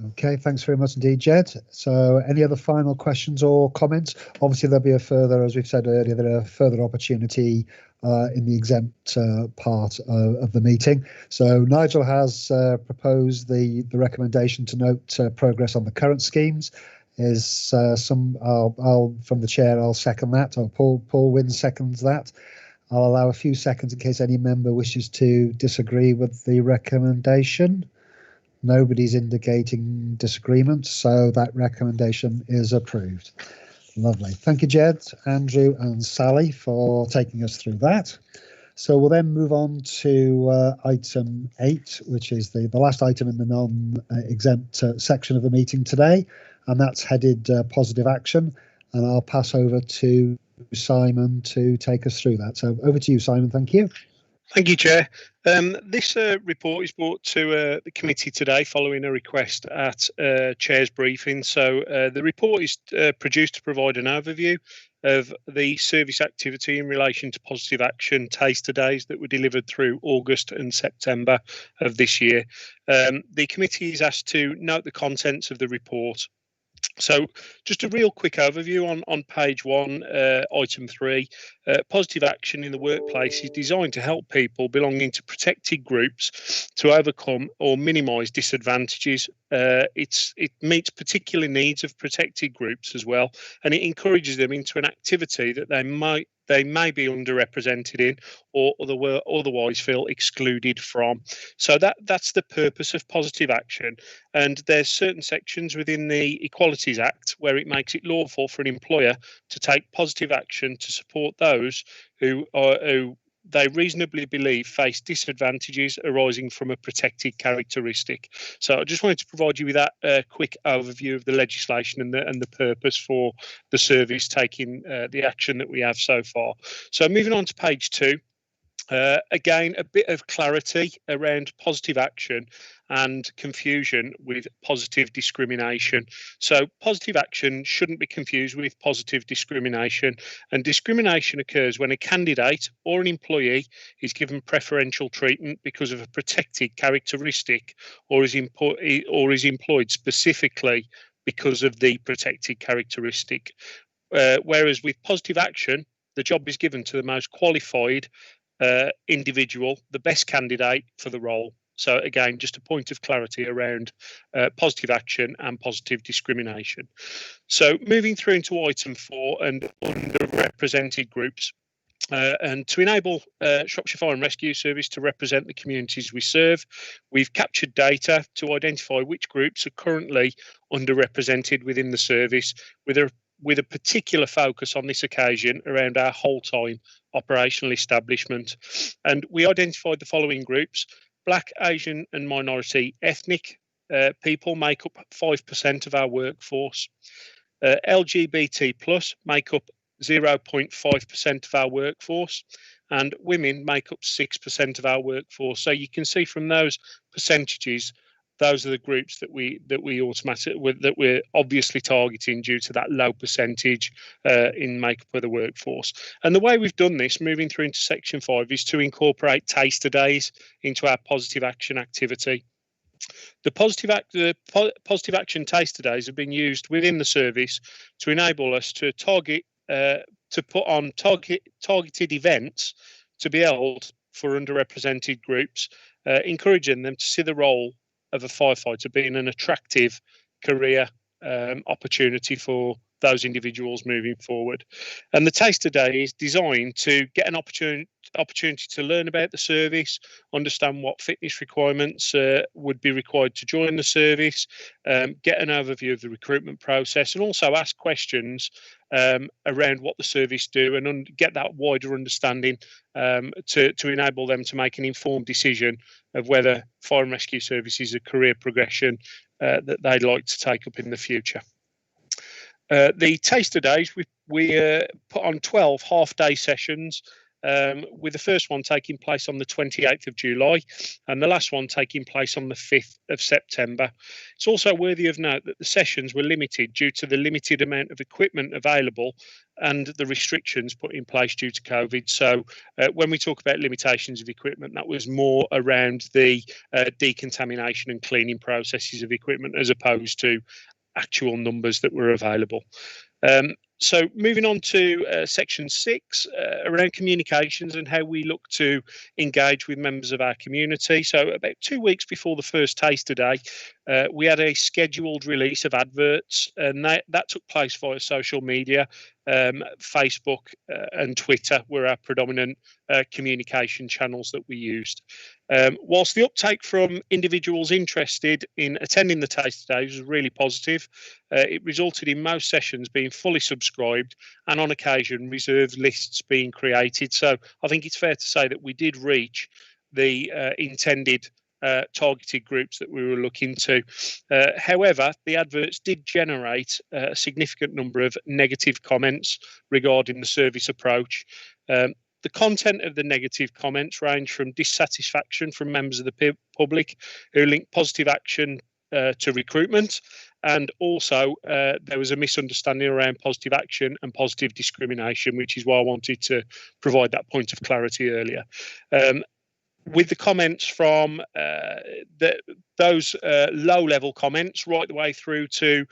Okay, thanks very much indeed, Jed. So any other final questions or comments? Obviously, there'll be a further, as we've said earlier, there's a further opportunity in the exempt part of the meeting. So Nigel has proposed the recommendation to note progress on the current schemes. Is I'll from the chair, I'll second that. Or Paul Wynne seconds that. I'll allow a few seconds in case any member wishes to disagree with the recommendation. Nobody's indicating disagreement, so that recommendation is approved. Lovely. Thank you, Jed, Andrew and Sally for taking us through that. So we'll then move on to item 8, which is the last item in the non-exempt section of the meeting today, and that's headed positive action. And I'll pass over to Simon to take us through that. So over to you, Simon. Thank you. Thank you, Chair. This report is brought to the committee today following a request at Chair's briefing. So the report is produced to provide an overview of the service activity in relation to positive action taster days that were delivered through August and September of this year. The committee is asked to note the contents of the report So just a real quick overview on page 1, item 3. Positive action in the workplace is designed to help people belonging to protected groups to overcome or minimise disadvantages. It meets particular needs of protected groups as well, and it encourages them into an activity that they may be underrepresented in or otherwise feel excluded from. So that's the purpose of positive action. And there's certain sections within the Equalities Act where it makes it lawful for an employer to take positive action to support those who they reasonably believe face disadvantages arising from a protected characteristic. So I just wanted to provide you with that quick overview of the legislation and the purpose for the service taking the action that we have so far. So moving on to page 2. Again, a bit of clarity around positive action and confusion with positive discrimination. So positive action shouldn't be confused with positive discrimination, and discrimination occurs when a candidate or an employee is given preferential treatment because of a protected characteristic or is employed specifically because of the protected characteristic. Whereas with positive action, the job is given to the most qualified individual, the best candidate for the role. So again, just a point of clarity around positive action and positive discrimination. So moving through into item 4 and underrepresented groups. And to enable Shropshire Fire and Rescue Service to represent the communities we serve, we've captured data to identify which groups are currently underrepresented within the service, with a particular focus on this occasion around our whole-time operational establishment. And we identified the following groups. Black, Asian and minority ethnic people make up 5% of our workforce. LGBT plus make up 0.5% of our workforce, and women make up 6% of our workforce. So you can see from those percentages, those are the groups that we're obviously targeting due to that low percentage in makeup of the workforce. And the way we've done this, moving through into section 5, is to incorporate taster days into our positive action activity. The positive action taster days have been used within the service to enable us to put on targeted events to be held for underrepresented groups, encouraging them to see the role of a firefighter being an attractive career opportunity for those individuals moving forward. And the taster day is designed to get an opportunity to learn about the service, understand what fitness requirements would be required to join the service, get an overview of the recruitment process, and also ask questions around what the service do and get that wider understanding to enable them to make an informed decision of whether fire and rescue service is a career progression that they'd like to take up in the future. The taster days, we put on 12 half-day sessions, with the first one taking place on the 28th of July and the last one taking place on the 5th of September. It's also worthy of note that the sessions were limited due to the limited amount of equipment available and the restrictions put in place due to COVID. So when we talk about limitations of equipment, that was more around the decontamination and cleaning processes of equipment as opposed to actual numbers that were available. So moving on to section 6 around communications and how we look to engage with members of our community. So about 2 weeks before the first taster day, we had a scheduled release of adverts, and that took place via social media. Facebook and Twitter were our predominant communication channels that we used. Whilst the uptake from individuals interested in attending the taster days was really positive, it resulted in most sessions being fully subscribed and on occasion reserved lists being created. So I think it's fair to say that we did reach the intended targeted groups that we were looking to. However, the adverts did generate a significant number of negative comments regarding the service approach. The content of the negative comments range from dissatisfaction from members of the public who link positive action to recruitment, and also there was a misunderstanding around positive action and positive discrimination, which is why I wanted to provide that point of clarity earlier. with the comments from those low-level comments right the way through to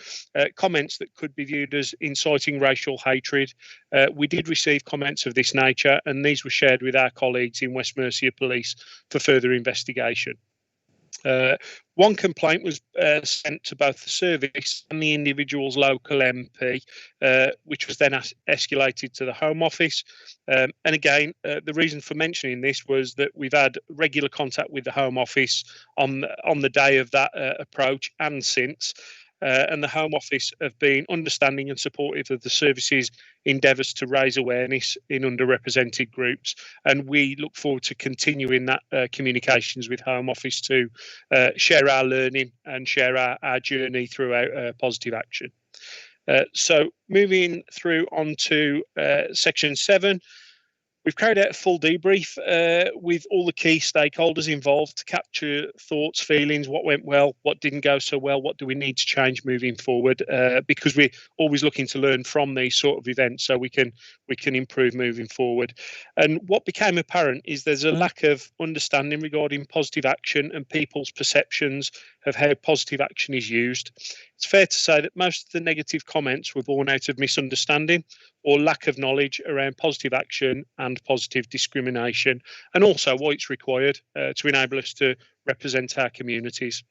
comments that could be viewed as inciting racial hatred. We did receive comments of this nature, and these were shared with our colleagues in West Mercia Police for further investigation. One complaint was sent to both the service and the individual's local MP, which was then escalated to the Home Office. And again, the reason for mentioning this was that we've had regular contact with the Home Office on the day of that approach and since. And the Home Office have been understanding and supportive of the service's endeavours to raise awareness in underrepresented groups. And we look forward to continuing that communications with Home Office to share our learning and share our journey throughout positive action. So moving through on to section 7. We've carried out a full debrief with all the key stakeholders involved to capture thoughts, feelings, what went well, what didn't go so well, what do we need to change moving forward, because we're always looking to learn from these sort of events so we can improve moving forward. And what became apparent is there's a lack of understanding regarding positive action and people's perceptions of how positive action is used. It's fair to say that most of the negative comments were born out of misunderstanding or lack of knowledge around positive action and positive discrimination, and also why it's required to enable us to represent our communities.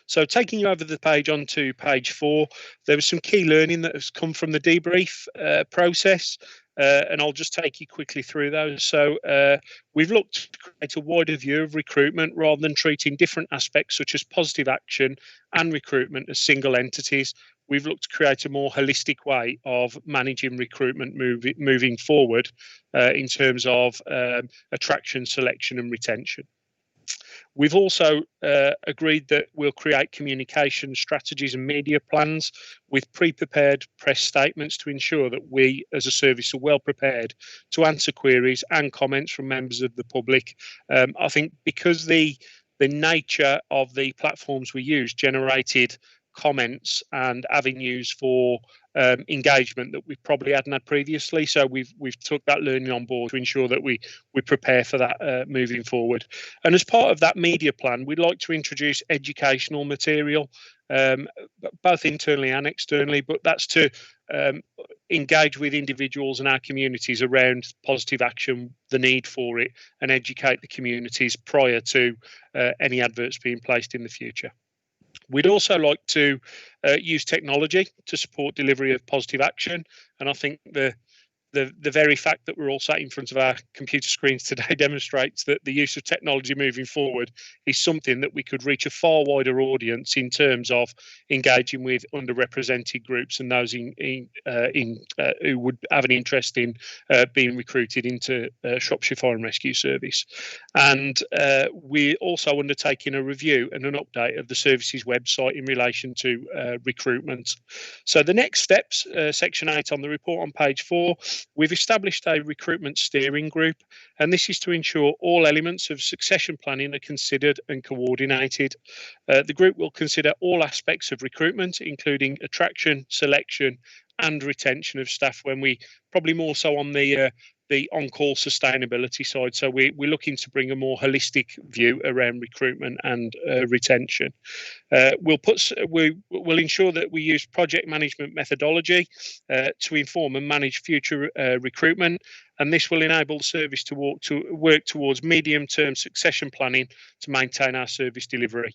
So taking you over the page onto page 4, there was some key learning that has come from the debrief process. And I'll just take you quickly through those. So we've looked to create a wider view of recruitment rather than treating different aspects such as positive action and recruitment as single entities. We've looked to create a more holistic way of managing recruitment moving forward in terms of attraction, selection and retention. We've also agreed that we'll create communication strategies and media plans with pre-prepared press statements to ensure that we as a service are well prepared to answer queries and comments from members of the public. I think because the nature of the platforms we use generated comments and avenues for engagement that we probably hadn't had previously. So we've took that learning on board to ensure that we prepare for that moving forward. And as part of that media plan, we'd like to introduce educational material, both internally and externally, but that's to engage with individuals and our communities around positive action, the need for it, and educate the communities prior to any adverts being placed in the future. We'd also like to use technology to support delivery of positive action, and I think the very fact that we're all sat in front of our computer screens today demonstrates that the use of technology moving forward is something that we could reach a far wider audience in terms of engaging with underrepresented groups and those who would have an interest in being recruited into Shropshire Fire and Rescue Service. And we're also undertaking a review and an update of the service's website in relation to recruitment. So the next steps, section 8 on the report on page 4, we've established a recruitment steering group, and this is to ensure all elements of succession planning are considered and coordinated. The group will consider all aspects of recruitment, including attraction, selection and retention of staff, when we probably more so on the on-call sustainability side. So we're looking to bring a more holistic view around recruitment and retention. We'll ensure that we use project management methodology to inform and manage future recruitment, and this will enable the service to work towards medium-term succession planning to maintain our service delivery.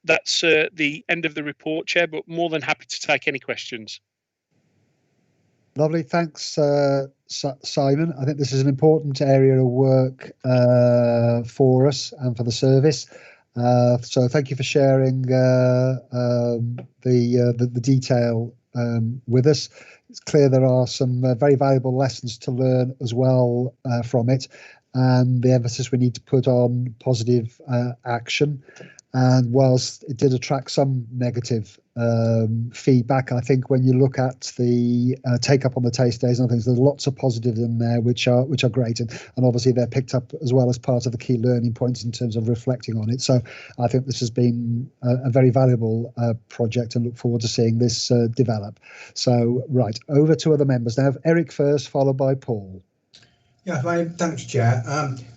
That's the end of the report, Chair, but more than happy to take any questions. Lovely, thanks, Simon. I think this is an important area of work for us and for the service. So thank you for sharing the detail with us. It's clear there are some very valuable lessons to learn as well from it, and the emphasis we need to put on positive action. And whilst it did attract some negative feedback, I think when you look at the take up on the taste days and things, there's lots of positives in there which are great, and obviously they're picked up as well as part of the key learning points in terms of reflecting on it. So I think this has been a very valuable project, and look forward to seeing this develop. So right, over to other members now. Eric first, followed by Paul. Yeah, thanks, Chair.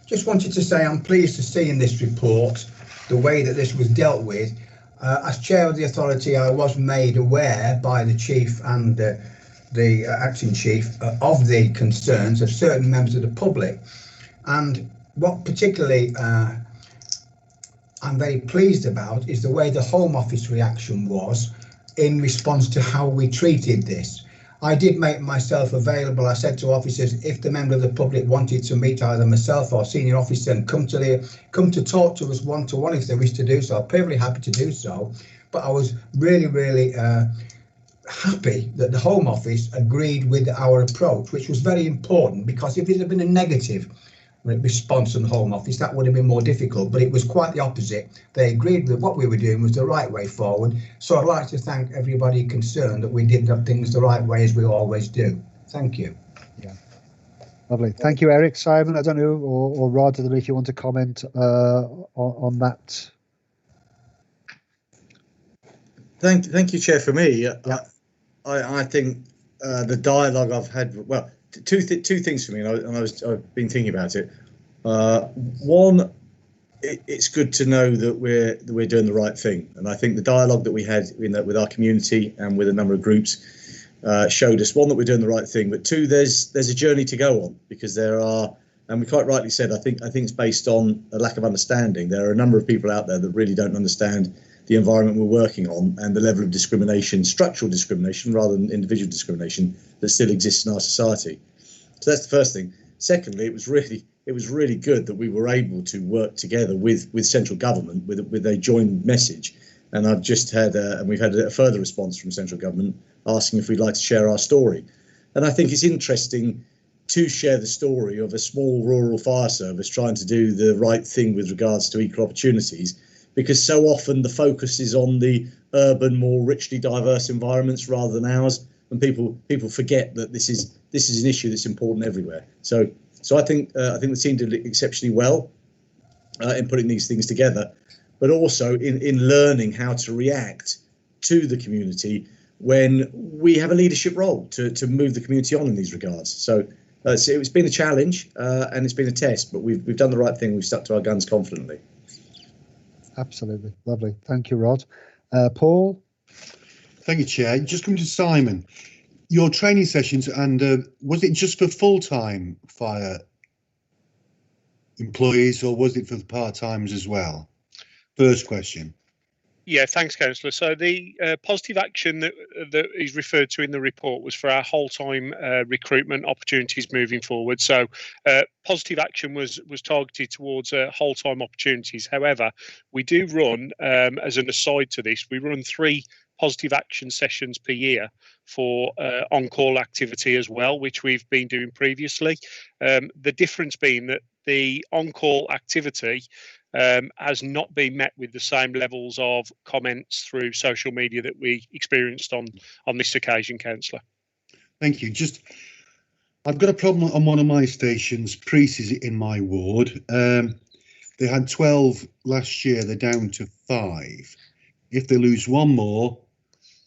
Just wanted to say I'm pleased to see in this report the way that this was dealt with. As Chair of the authority, I was made aware by the Chief and the Acting Chief of the concerns of certain members of the public. And what particularly I'm very pleased about is the way the Home Office reaction was in response to how we treated this. I did make myself available. I said to officers, if the member of the public wanted to meet either myself or senior officer and come to talk to us one-to-one if they wish to do so, I'm perfectly happy to do so. But I was really happy that the Home Office agreed with our approach, which was very important, because if it had been a negative response from the Home Office, that would have been more difficult, but it was quite the opposite. They agreed that what we were doing was the right way forward. So I'd like to thank everybody concerned that we did things the right way, as we always do. Thank you. Yeah, lovely. Thank you, Eric. Simon, I don't know, or Rod, I don't know if you want to comment on that. Thank you, Chair. For me, I think the dialogue I've had, well, two things for me, and I've been thinking about it. One, it's good to know that we're doing the right thing, and I think the dialogue that we had with our community and with a number of groups showed us, one, that we're doing the right thing, but two, there's a journey to go on, because there are, and we quite rightly said, I think it's based on a lack of understanding. There are a number of people out there that really don't understand the environment we're working on and the level of discrimination, structural discrimination rather than individual discrimination, that still exists in our society. So that's the first thing. Secondly, it was really good that we were able to work together with central government with a joint message. And I've just had and we've had a further response from central government asking if we'd like to share our story. And I think it's interesting to share the story of a small rural fire service trying to do the right thing with regards to equal opportunities, because so often the focus is on the urban, more richly diverse environments rather than ours, and people forget that this is an issue that's important everywhere. So I think the team did exceptionally well in putting these things together, but also in learning how to react to the community when we have a leadership role to move the community on in these regards. So it's been a challenge and it's been a test, but we've done the right thing. We've stuck to our guns confidently. Absolutely. Lovely. Thank you, Rod. Paul? Thank you, Chair. Just coming to Simon, your training sessions, and was it just for full-time fire employees, or was it for the part-timers as well? First question. Yeah, thanks, Councillor. So the positive action that is referred to in the report was for our whole-time recruitment opportunities moving forward. So positive action was targeted towards whole-time opportunities. However, we do run, as an aside to this, we run 3 positive action sessions per year for on-call activity as well, which we've been doing previously. The difference being that the on-call activity has not been met with the same levels of comments through social media that we experienced on this occasion, Councillor. Thank you. I've got a problem on one of my stations, Priest in my ward. They had 12 last year, they're down to 5. If they lose one more,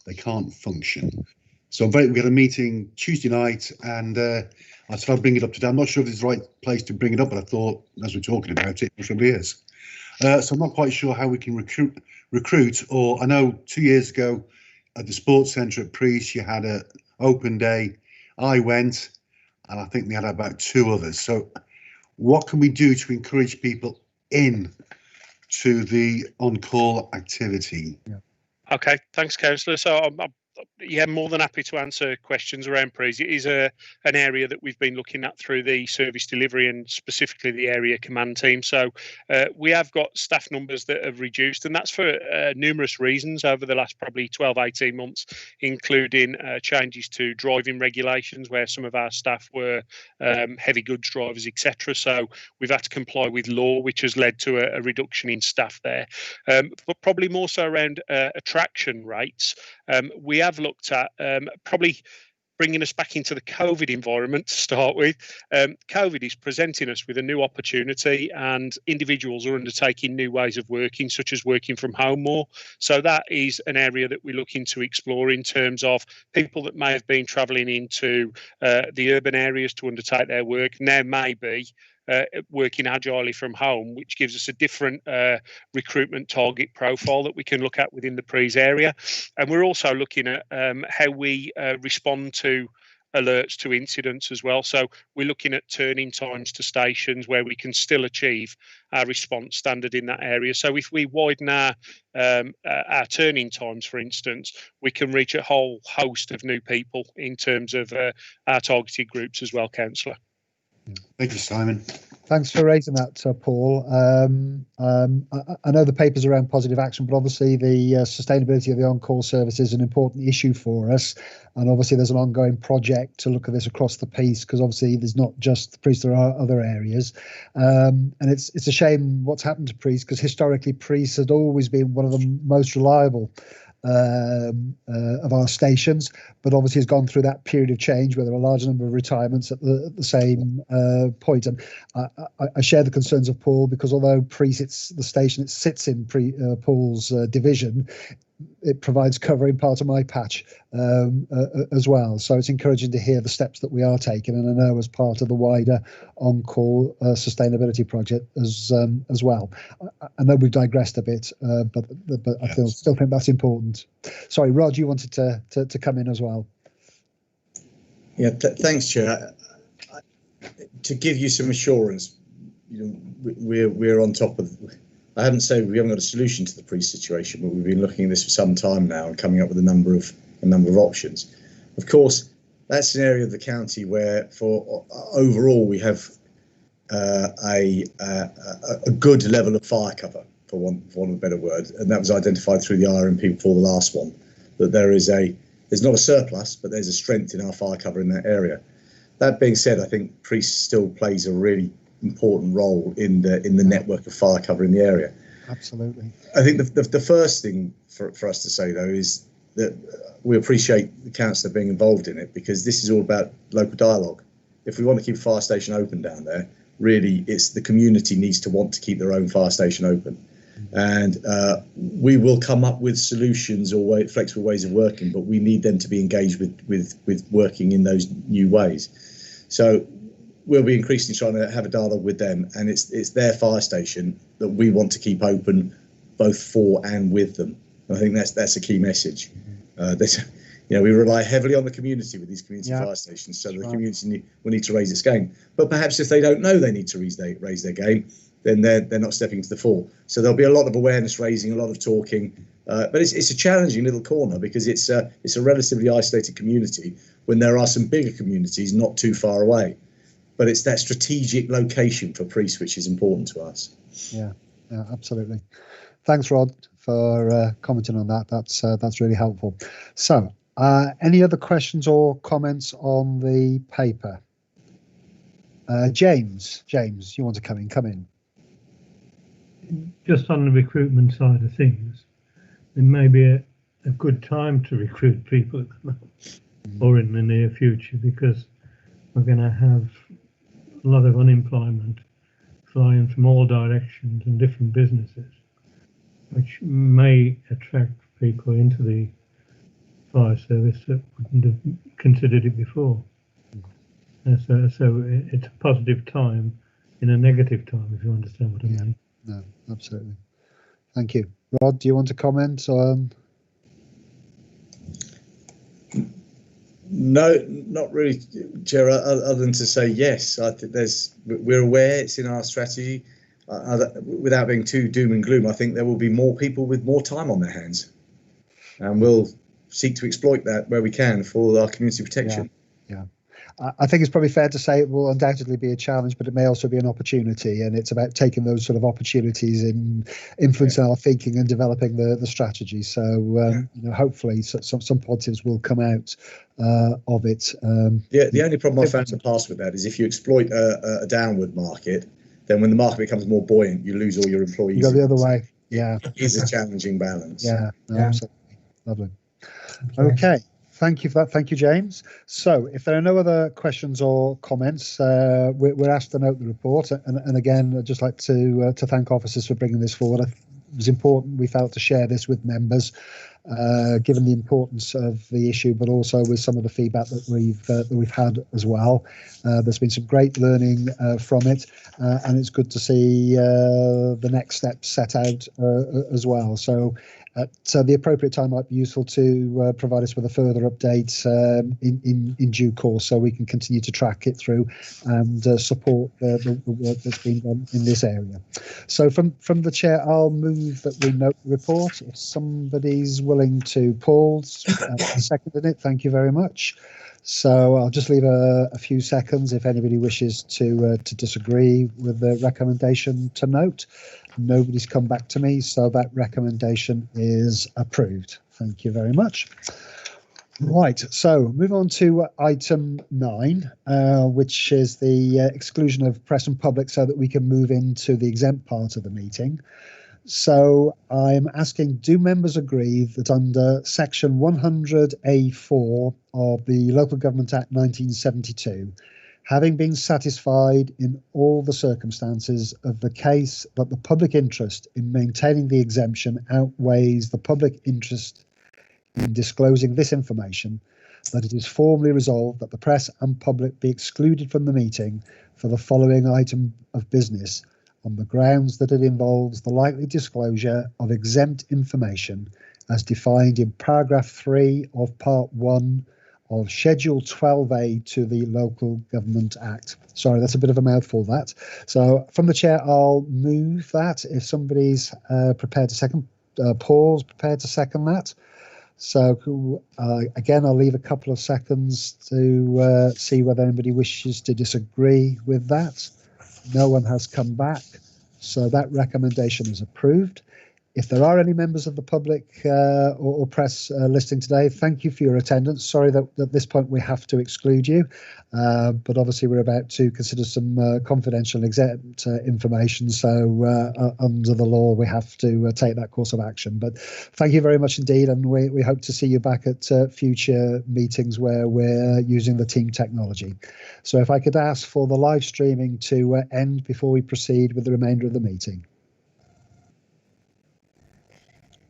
they can't function. So we had a meeting Tuesday night, and I said I'll bring it up today. I'm not sure if it's the right place to bring it up, but I thought, as we're talking about it, it probably is. So I'm not quite sure how we can recruit, or I know 2 years ago at the sports centre at Priest, you had an open day. I went, and I think they had about 2 others. So what can we do to encourage people in to the on-call activity? Yeah. Okay, thanks, Councillor. So I'm more than happy to answer questions around Priest. It is an area that we've been looking at through the service delivery and specifically the area command team. So we have got staff numbers that have reduced, and that's for numerous reasons over the last probably 12, 18 months, including changes to driving regulations where some of our staff were heavy goods drivers, etc. So we've had to comply with law, which has led to a reduction in staff there. But probably more so around attraction rates. We have looked at probably bringing us back into the COVID environment to start with. COVID is presenting us with a new opportunity, and individuals are undertaking new ways of working, such as working from home more. So that is an area that we're looking to explore in terms of people that may have been travelling into the urban areas to undertake their work now may be working agilely from home, which gives us a different recruitment target profile that we can look at within the PREES area. And we're also looking at how we respond to alerts to incidents as well. So we're looking at turning times to stations where we can still achieve our response standard in that area. So if we widen our turning times, for instance, we can reach a whole host of new people in terms of our targeted groups as well, Councillor. Thank you, Simon. Thanks for raising that, Paul. I know the paper's around positive action, but obviously the sustainability of the on-call service is an important issue for us. And obviously there's an ongoing project to look at this across the piece, because obviously there's not just the PREES, there are other areas. And it's a shame what's happened to PREES, because historically PREES had always been one of the most reliable of our stations, but obviously has gone through that period of change where there are a large number of retirements at the same point. And I share the concerns of Paul, because although PREES, the station it sits in Paul's division, it provides cover in part of my patch as well. So it's encouraging to hear the steps that we are taking, and I know as part of the wider on-call sustainability project as well. I know we've digressed a bit, but I still think that's important. Sorry, Rod, you wanted to come in as well. Yeah, thanks, Chair. To give you some assurance, we're on top of. I haven't said we haven't got a solution to the PREES situation, but we've been looking at this for some time now and coming up with a number of options. Of course, that's an area of the county where, for overall, we have a good level of fire cover, for want of a better word, and that was identified through the RMP before the last one. That there's not a surplus, but there's a strength in our fire cover in that area. That being said, I think PREES still plays a really important role in the network of fire cover in the area. Absolutely. I think the first thing for us to say, though, is that we appreciate the councillor being involved in it, because this is all about local dialogue. If we want to keep a fire station open down there, really it's the community needs to want to keep their own fire station open. And we will come up with solutions or flexible ways of working, but we need them to be engaged with working in those new ways. So we'll be increasingly trying to have a dialogue with them, and it's their fire station that we want to keep open, both for and with them. I think that's a key message. We rely heavily on the community with these community fire stations, so the community will need to raise its game. But perhaps if they don't know they need to raise their game, then they're not stepping to the fore. So there'll be a lot of awareness raising, a lot of talking. But it's a challenging little corner, because it's a relatively isolated community when there are some bigger communities not too far away. But it's that strategic location for PREES which is important to us. Yeah, absolutely. Thanks, Rod, for commenting on that. That's really helpful. So, any other questions or comments on the paper? James, you want to come in? Just on the recruitment side of things, it may be a good time to recruit people at the moment or in the near future, because we're going to have a lot of unemployment flying from all directions and different businesses, which may attract people into the fire service that wouldn't have considered it before. So it's a positive time in a negative time, if you understand what I mean. No, absolutely. Thank you. Rod, do you want to comment on? No, not really, Chair, other than to say yes. I think we're aware it's in our strategy. Without being too doom and gloom, I think there will be more people with more time on their hands, and we'll seek to exploit that where we can for our community protection. Yeah. I think it's probably fair to say it will undoubtedly be a challenge, but it may also be an opportunity, and it's about taking those sort of opportunities and influencing our thinking and developing the strategy. So hopefully some positives will come out of it. The only problem I've found in the past with that is if you exploit a downward market, then when the market becomes more buoyant, you lose all your employees. You go the other way. Yeah, it is a challenging balance. Yeah, absolutely. Lovely. Okay. Thank you for that. Thank you, James. So if there are no other questions or comments, we're asked to note the report. And again, I'd just like to thank officers for bringing this forward. It was important, we felt, to share this with members, given the importance of the issue, but also with some of the feedback that we've had as well. There's been some great learning from it, and it's good to see the next steps set out as well. So at the appropriate time, might be useful to provide us with a further update in due course, so we can continue to track it through and support the work that's been done in this area. So from the chair, I'll move that we note the report. If somebody's willing to, Paul's seconded it. Thank you very much. So I'll just leave a few seconds if anybody wishes to disagree with the recommendation to note. Nobody's come back to me, so that recommendation is approved. Thank you very much. Right, so move on to item 9, which is the exclusion of press and public, so that we can move into the exempt part of the meeting. So I'm asking, do members agree that under section 100A4 of the Local Government Act 1972, having been satisfied in all the circumstances of the case that the public interest in maintaining the exemption outweighs the public interest in disclosing this information, that it is formally resolved that the press and public be excluded from the meeting for the following item of business, on the grounds that it involves the likely disclosure of exempt information as defined in paragraph 3 of part 1 of Schedule 12A to the Local Government Act. Sorry, that's a bit of a mouthful, that. So from the chair, I'll move that. If somebody's prepared to second, Paul's prepared to second that. So again, I'll leave a couple of seconds to see whether anybody wishes to disagree with that. No one has come back, so that recommendation is approved. If there are any members of the public or press listening today, thank you for your attendance. Sorry that at this point we have to exclude you, but obviously we're about to consider some confidential exempt information, so under the law we have to take that course of action. But thank you very much indeed, and we hope to see you back at future meetings where we're using the team technology. So if I could ask for the live streaming to end before we proceed with the remainder of the meeting.